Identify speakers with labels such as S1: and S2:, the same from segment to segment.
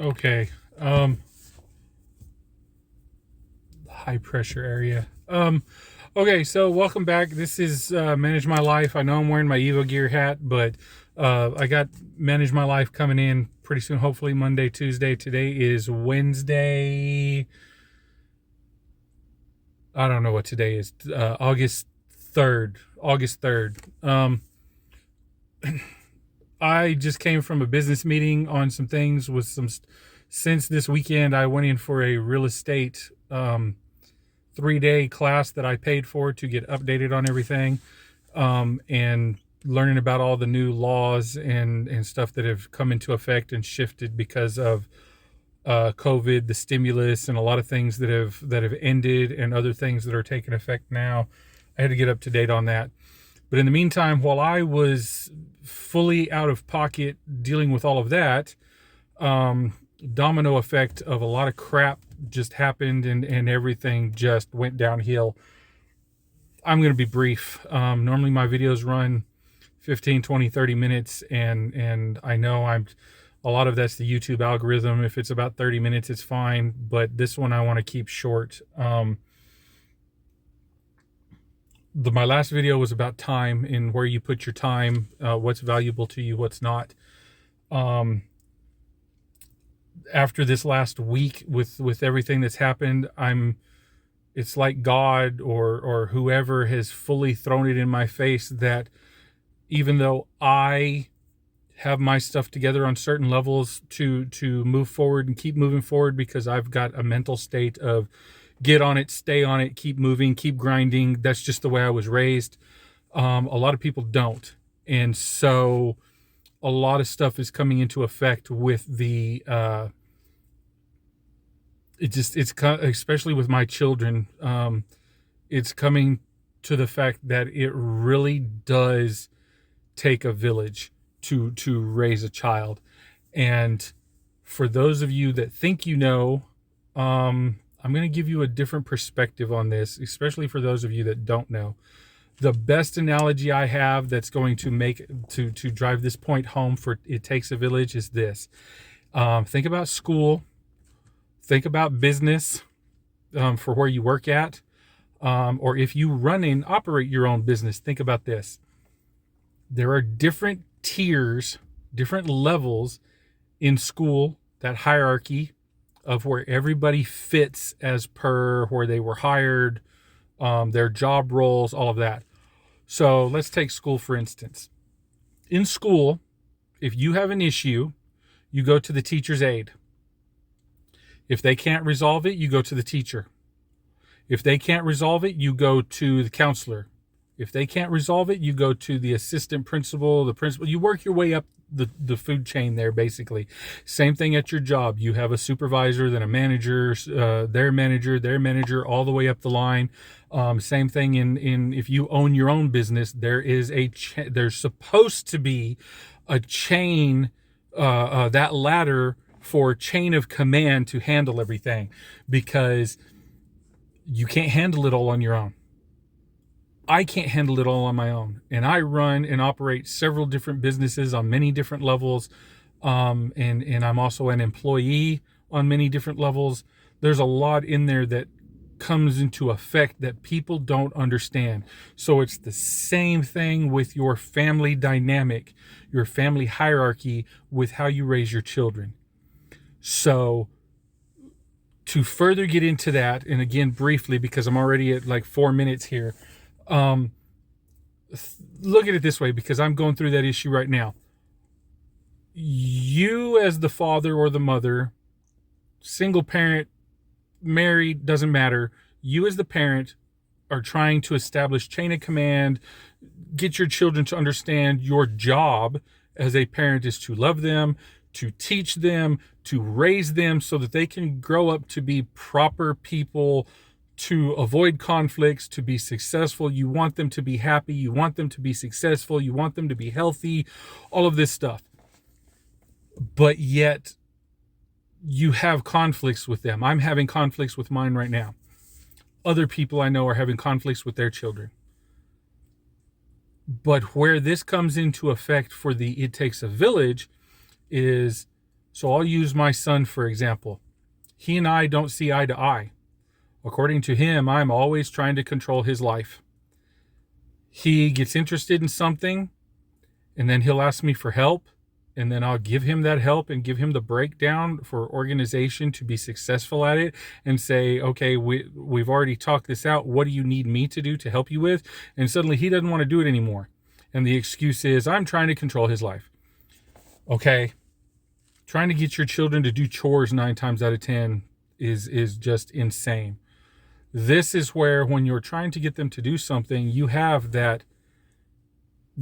S1: Okay. High pressure area. Okay, so welcome back. This is Manage My Life. I know I'm wearing my Evo Gear hat, but I got Manage My Life coming in pretty soon, hopefully Monday, Tuesday. Today is Wednesday. I don't know what today is. August 3rd. August 3rd. I just came from a business meeting on some things with some. Since this weekend, I went in for a real estate 3-day class that I paid for to get updated on everything, and learning about all the new laws and stuff that have come into effect and shifted because of COVID, the stimulus, and a lot of things that have ended, and other things that are taking effect now. I had to get up to date on that. But in the meantime, while I was fully out of pocket dealing with all of that, domino effect of a lot of crap just happened, and everything just went downhill. I'm going to be brief. Normally my videos run 15, 20, 30 minutes, and I know a lot of that's the YouTube algorithm. If it's about 30 minutes, it's fine, but this one I want to keep short. My last video was about time and where you put your time, what's valuable to you, what's not. After this last week with everything that's happened, it's like God or whoever has fully thrown it in my face that even though I have my stuff together on certain levels to move forward and keep moving forward, because I've got a mental state of get on it, stay on it, keep moving, keep grinding. That's just the way I was raised. A lot of people don't. And so a lot of stuff is coming into effect with the, especially with my children. It's coming to the fact that it really does take a village to raise a child. And for those of you that think I'm going to give you a different perspective on this, especially for those of you that don't know. The best analogy I have that's going to make to drive this point home for it takes a village is this. Think about school. Think about business, for where you work at. Or if you run and operate your own business, think about this. There are different tiers, different levels in school, that hierarchy of where everybody fits as per where they were hired, their job roles, all of that. So let's take school, for instance. In school, if you have an issue, you go to the teacher's aide. If they can't resolve it, you go to the teacher. If they can't resolve it, you go to the counselor. If they can't resolve it, you go to the assistant principal, the principal. You work your way up the food chain there, basically. Same thing at your job. You have a supervisor, then a manager, their manager, all the way up the line. Same thing in if you own your own business, there is there's supposed to be a chain, that ladder for chain of command to handle everything, because you can't handle it all on your own. I can't handle it all on my own. And I run and operate several different businesses on many different levels. And I'm also an employee on many different levels. There's a lot in there that comes into effect that people don't understand. So it's the same thing with your family dynamic, your family hierarchy with how you raise your children. So to further get into that, and again, briefly, because I'm already at like 4 minutes here, look at it this way, because I'm going through that issue right now. You as the father or the mother, single parent, married, doesn't matter. You as the parent are trying to establish chain of command, get your children to understand your job as a parent is to love them, to teach them, to raise them so that they can grow up to be proper people, to avoid conflicts, to be successful. You want them to be happy. You want them to be successful. You want them to be healthy, all of this stuff. But yet you have conflicts with them. I'm having conflicts with mine right now. Other people I know are having conflicts with their children. But where this comes into effect for the It Takes a Village is So I'll use my son for example. He and I don't see eye to eye. According to him, I'm always trying to control his life. He gets interested in something, and then he'll ask me for help, and then I'll give him that help and give him the breakdown for organization to be successful at it, and say, okay, we've already talked this out. What do you need me to do to help you with? And suddenly he doesn't want to do it anymore. And the excuse is, I'm trying to control his life. Okay. Trying to get your children to do chores 9 times out of 10 is just insane. This is where, when you're trying to get them to do something, you have that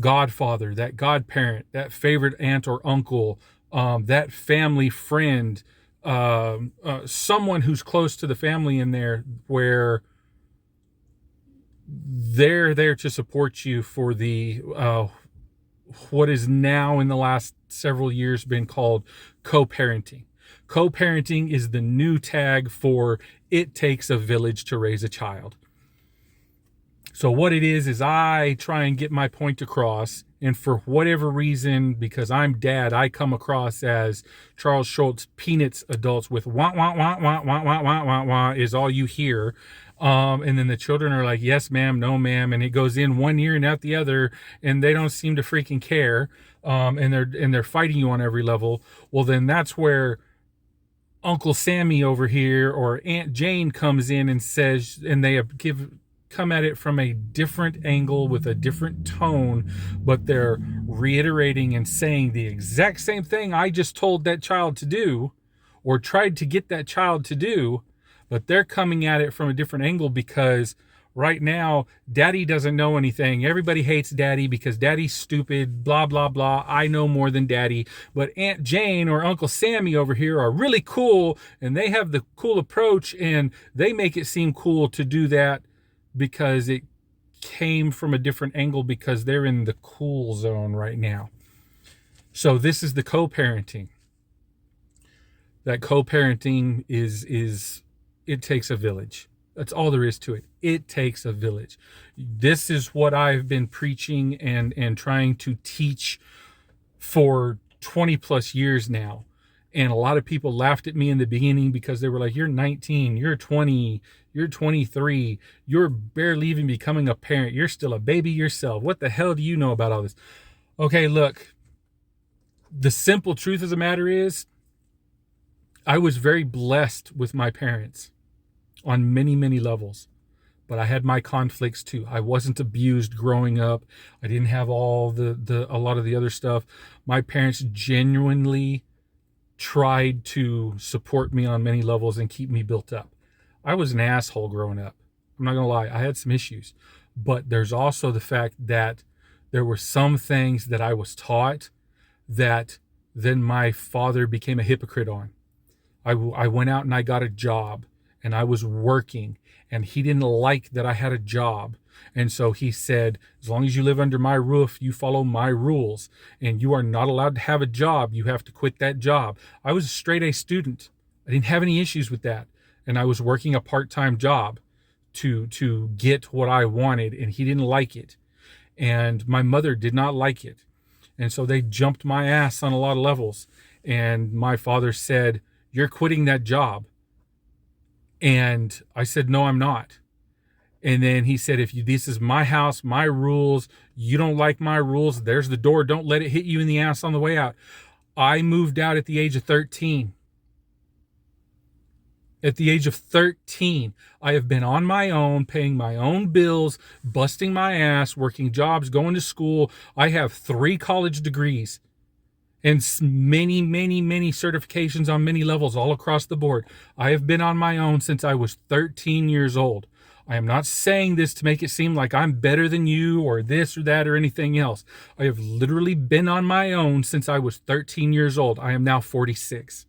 S1: godfather, that godparent, that favorite aunt or uncle, that family friend, someone who's close to the family in there, where they're there to support you for the what is now in the last several years been called co-parenting. Co-parenting is the new tag for it takes a village to raise a child. So what it is I try and get my point across, and for whatever reason, because I'm dad, I come across as Charles Schultz Peanuts adults with wah wah wah wah wah wah wah wah wah is all you hear. And then the children are like, yes ma'am, no ma'am, and it goes in one ear and out the other, and they don't seem to freaking care. And they're fighting you on every level. Well, then that's where Uncle Sammy over here or Aunt Jane comes in and says, and they come at it from a different angle with a different tone, but they're reiterating and saying the exact same thing I just told that child to do, or tried to get that child to do, but they're coming at it from a different angle because right now, daddy doesn't know anything. Everybody hates daddy because daddy's stupid, blah, blah, blah. I know more than daddy. But Aunt Jane or Uncle Sammy over here are really cool, and they have the cool approach, and they make it seem cool to do that because it came from a different angle, because they're in the cool zone right now. So this is the co-parenting. That co-parenting is it takes a village. That's all there is to it. It takes a village. This is what I've been preaching and trying to teach for 20 plus years now. And a lot of people laughed at me in the beginning because they were like, you're 19, you're 20, you're 23, you're barely even becoming a parent. You're still a baby yourself. What the hell do you know about all this? Okay, look, the simple truth of the matter is, I was very blessed with my parents on many, many levels. But I had my conflicts too. I wasn't abused growing up. I didn't have all a lot of the other stuff. My parents genuinely tried to support me on many levels and keep me built up. I was an asshole growing up. I'm not gonna lie. I had some issues, but there's also the fact that there were some things that I was taught that then my father became a hypocrite on. I went out and I got a job, and I was working, and he didn't like that I had a job. And so he said, as long as you live under my roof, you follow my rules, and you are not allowed to have a job. You have to quit that job. I was a straight A student. I didn't have any issues with that. And I was working a part-time job to get what I wanted, and he didn't like it. And my mother did not like it. And so they jumped my ass on a lot of levels. And my father said, you're quitting that job. And I said, no, I'm not. And then he said, this is my house, my rules, you don't like my rules, there's the door, don't let it hit you in the ass on the way out. I moved out at the age of 13. At the age of 13, I have been on my own, paying my own bills, busting my ass, working jobs, going to school. I have 3 college degrees and many, many, many certifications on many levels all across the board. I have been on my own since I was 13 years old. I am not saying this to make it seem like I'm better than you or this or that or anything else. I have literally been on my own since I was 13 years old. I am now 46.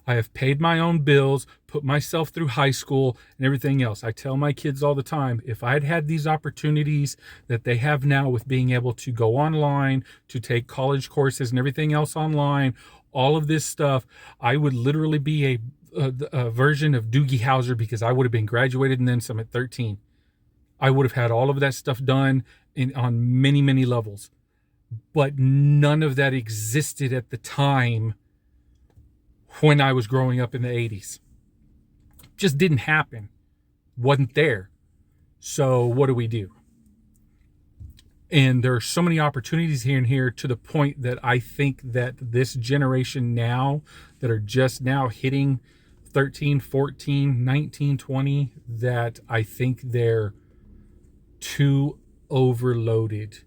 S1: I have paid my own bills, put myself through high school and everything else. I tell my kids all the time, if I'd had these opportunities that they have now with being able to go online, to take college courses and everything else online, all of this stuff, I would literally be a version of Doogie Howser, because I would have been graduated and then some at 13. I would have had all of that stuff done on many, many levels. but none of that existed at the time when I was growing up in the 80s. Just didn't happen. Wasn't there. So what do? And there are so many opportunities here and here, to the point that I think that this generation now, that are just now hitting 13, 14, 19, 20, that I think they're too overloaded.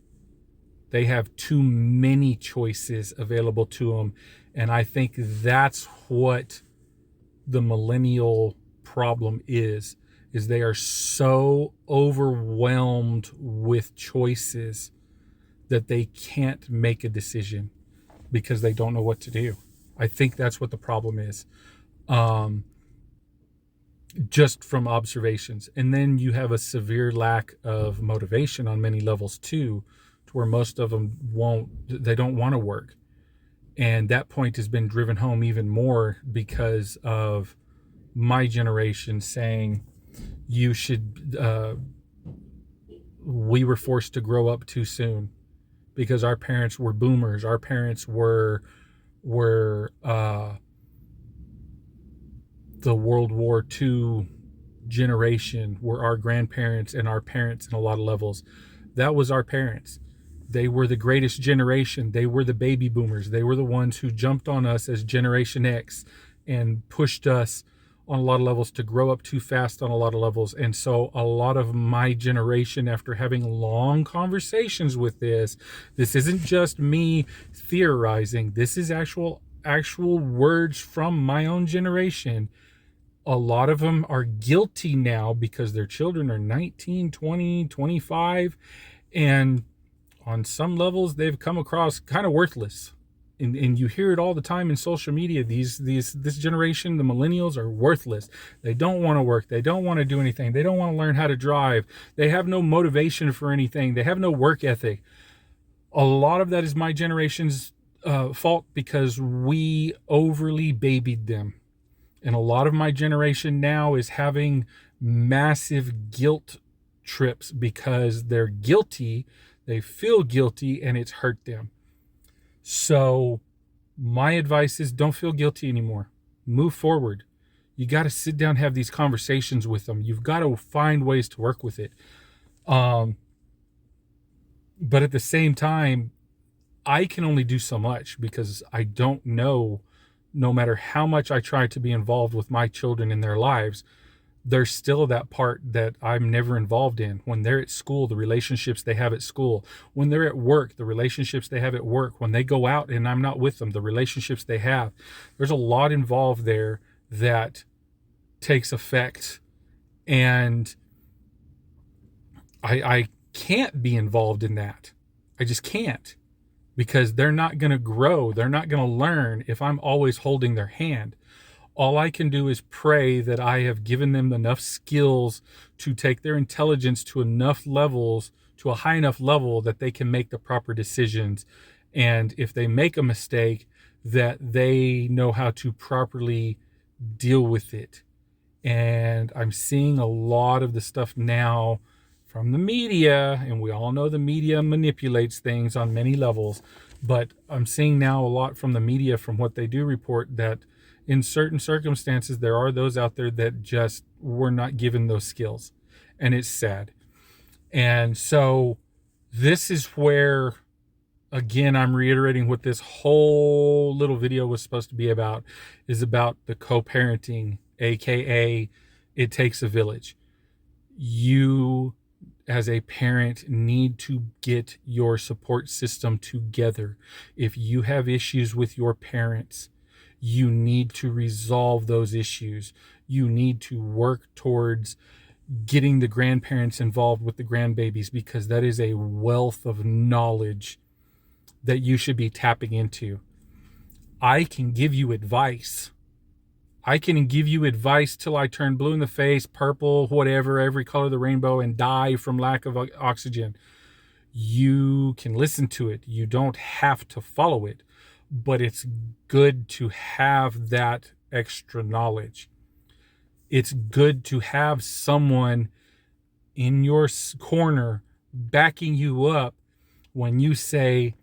S1: They have too many choices available to them. And I think that's what the millennial problem is they are so overwhelmed with choices that they can't make a decision because they don't know what to do. I think that's what the problem is. Just from observations. And then you have a severe lack of motivation on many levels too, to where most of them they don't want to work. And that point has been driven home even more because of my generation saying you should, we were forced to grow up too soon because our parents were boomers. Our parents were the World War II generation, were our grandparents and our parents in a lot of levels. That was our parents. They were the greatest generation. They were the baby boomers. They were the ones who jumped on us as Generation X and pushed us on a lot of levels to grow up too fast on a lot of levels. And so a lot of my generation, after having long conversations with this isn't just me theorizing. This is actual words from my own generation. A lot of them are guilty now because their children are 19, 20, 25, and on some levels they've come across kind of worthless. And you hear it all the time in social media. This generation, the millennials, are worthless. They don't want to work. They don't want to do anything. They don't want to learn how to drive. They have no motivation for anything. They have no work ethic. A lot of that is my generation's fault because we overly babied them. And a lot of my generation now is having massive guilt trips because they're guilty. They feel guilty and it's hurt them. So my advice is don't feel guilty anymore. Move forward. You got to sit down and have these conversations with them. You've got to find ways to work with it. But at the same time, I can only do so much because I don't know, no matter how much I try to be involved with my children in their lives, there's still that part that I'm never involved in. When they're at school, the relationships they have at school. When they're at work, the relationships they have at work. When they go out and I'm not with them, the relationships they have. There's a lot involved there that takes effect. And I can't be involved in that. I just can't. Because they're not going to grow. They're not going to learn if I'm always holding their hand. All I can do is pray that I have given them enough skills to take their intelligence to enough levels, to a high enough level that they can make the proper decisions. And if they make a mistake, that they know how to properly deal with it. And I'm seeing a lot of the stuff now from the media, and we all know the media manipulates things on many levels, but I'm seeing now a lot from the media, from what they do report, that in certain circumstances there are those out there that just were not given those skills, and it's sad. And so this is where, again, I'm reiterating what this whole little video was supposed to be about, is about the co-parenting, aka it takes a village. You as a parent need to get your support system together. If you have issues with your parents, you need to resolve those issues. You need to work towards getting the grandparents involved with the grandbabies, because that is a wealth of knowledge that you should be tapping into. I can give you advice. I can give you advice till I turn blue in the face, purple, whatever, every color of the rainbow, and die from lack of oxygen. You can listen to it. You don't have to follow it, but it's good to have that extra knowledge. It's good to have someone in your corner backing you up when you say,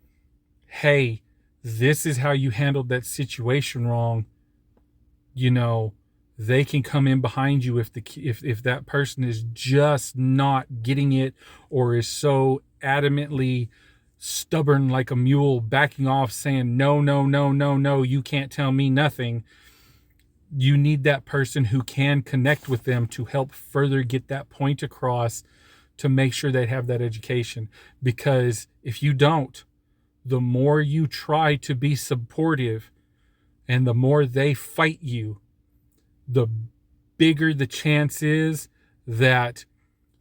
S1: hey, this is how you handled that situation wrong. You know, they can come in behind you if that person is just not getting it, or is so adamantly stubborn like a mule, backing off, saying no, no, no, no, no, you can't tell me nothing. You need that person who can connect with them to help further get that point across, to make sure they have that education. Because if you don't, the more you try to be supportive and the more they fight you, the bigger the chance is that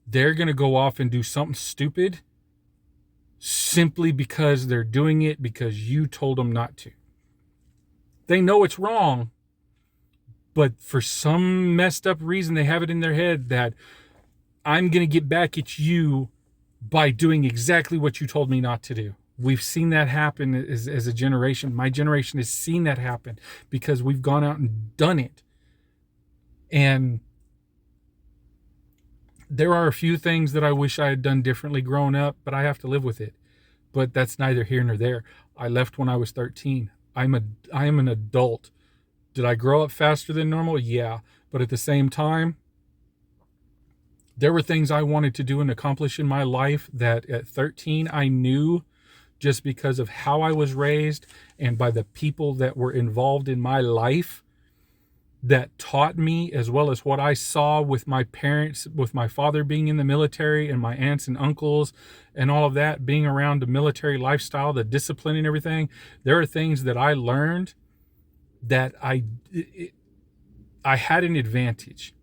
S1: they're going to go off and do something stupid simply because they're doing it because you told them not to. They know it's wrong, but for some messed up reason, they have it in their head that I'm going to get back at you by doing exactly what you told me not to do. We've seen that happen as a generation. My generation has seen that happen because we've gone out and done it. And there are a few things that I wish I had done differently growing up, but I have to live with it. But that's neither here nor there. I left when I was 13. I am an adult. Did I grow up faster than normal? Yeah. But at the same time, there were things I wanted to do and accomplish in my life that at 13 I knew, just because of how I was raised and by the people that were involved in my life, that taught me, as well as what I saw with my parents, with my father being in the military and my aunts and uncles and all of that, being around the military lifestyle, the discipline and everything. There are things that I learned that I had an advantage,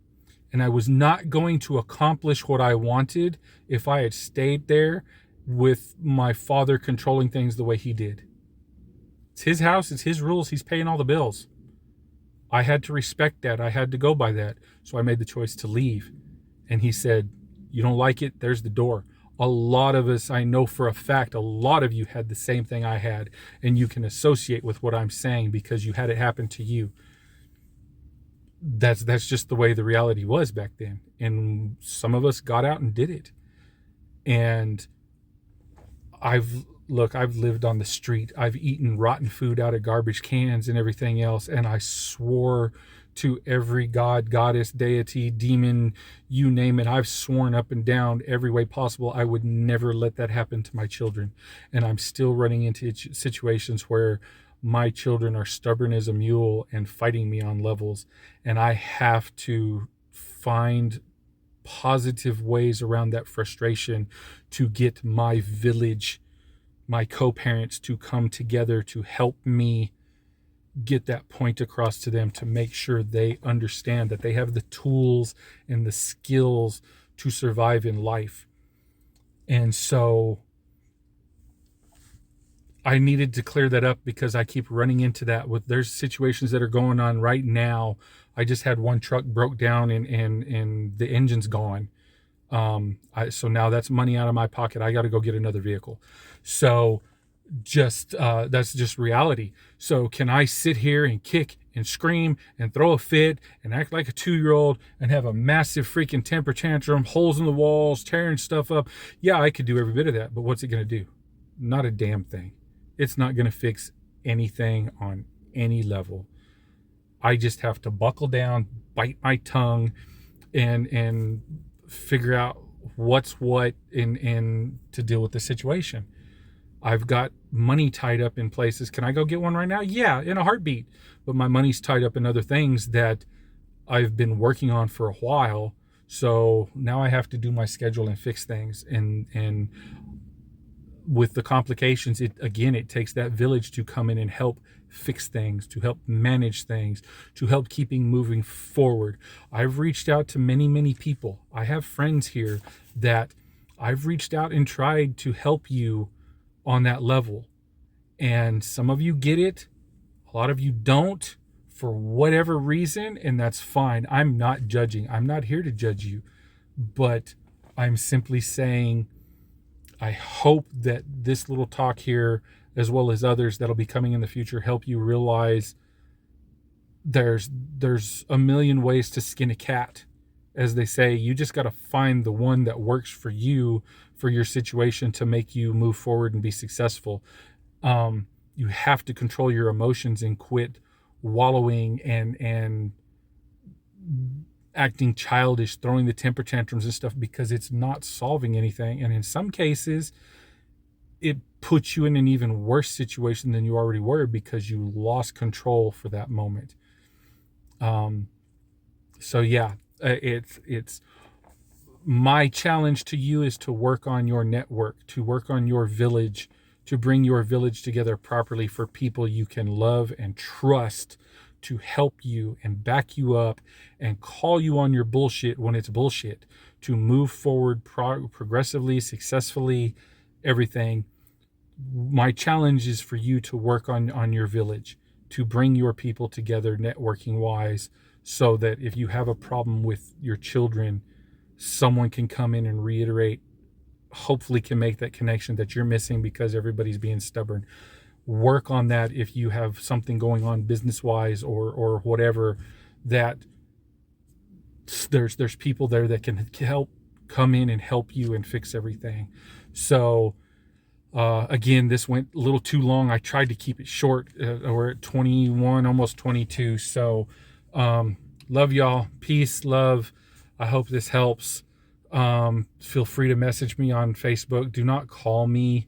S1: and I was not going to accomplish what I wanted if I had stayed there with my father controlling things the way he did. It's his house, it's his rules, he's paying all the bills. I had to respect that. I had to go by that. So I made the choice to leave. And he said, you don't like it? There's the door. A lot of us, I know for a fact, a lot of you had the same thing I had. And you can associate with what I'm saying because you had it happen to you. That's just the way the reality was back then. And some of us got out and did it. And I've lived on the street. I've eaten rotten food out of garbage cans and everything else. And I swore to every god, goddess, deity, demon, you name it. I've sworn up and down every way possible I would never let that happen to my children. And I'm still running into situations where my children are stubborn as a mule and fighting me on levels. And I have to find positive ways around that frustration to get my village, my co-parents, to come together to help me get that point across to them, to make sure they understand that they have the tools and the skills to survive in life. And so I needed to clear that up because I keep running into that there's situations that are going on right now. I just had one truck broke down and the engine's gone. So now that's money out of my pocket. I got to go get another vehicle. So that's just reality. So can I sit here and kick and scream and throw a fit and act like a 2-year-old and have a massive freaking temper tantrum, holes in the walls, tearing stuff up? Yeah, I could do every bit of that, but what's it going to do? Not a damn thing. It's not going to fix anything on any level. I just have to buckle down, bite my tongue, and figure out what's what and to deal with the situation. I've got money tied up in places. Can I go get one right now? Yeah, in a heartbeat. But my money's tied up in other things that I've been working on for a while. So now I have to do my schedule and fix things. And with the complications, it takes that village to come in and help fix things, to help manage things, to help keeping moving forward. I've reached out to many, many people. I have friends here that I've reached out and tried to help you on that level. And some of you get it. A lot of you don't, for whatever reason, and that's fine. I'm not judging. I'm not here to judge you. But I'm simply saying, I hope that this little talk here, as well as others that'll be coming in the future, help you realize there's a million ways to skin a cat. As they say, you just got to find the one that works for you, for your situation, to make you move forward and be successful. You have to control your emotions and quit wallowing and acting childish, throwing the temper tantrums and stuff, because it's not solving anything. And in some cases, it puts you in an even worse situation than you already were, because you lost control for that moment. So yeah, it's my challenge to you is to work on your network, to work on your village, to bring your village together properly for people you can love and trust, to help you and back you up and call you on your bullshit when it's bullshit, to move forward progressively, successfully, everything. My challenge is for you to work on your village, to bring your people together networking wise, so that if you have a problem with your children, someone can come in and reiterate, hopefully can make that connection that you're missing because everybody's being stubborn. Work on that if you have something going on business wise or whatever, that there's people there that can help come in and help you and fix everything. So again, this went a little too long. I tried to keep it short. We're at 21, almost 22. So love y'all. Peace, love. I hope this helps. Feel free to message me on Facebook. Do not call me.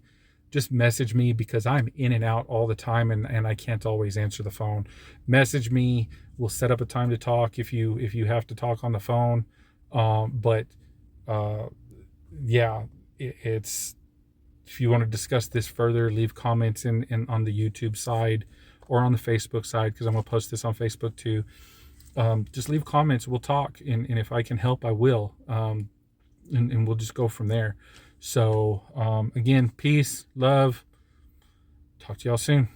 S1: Just message me, because I'm in and out all the time and I can't always answer the phone. Message me. We'll set up a time to talk if you have to talk on the phone. But yeah, it's, if you want to discuss this further, leave comments in on the YouTube side or on the Facebook side, because I'm going to post this on Facebook too. Just leave comments. We'll talk. And if I can help, I will. And we'll just go from there. So again, peace, love. Talk to y'all soon.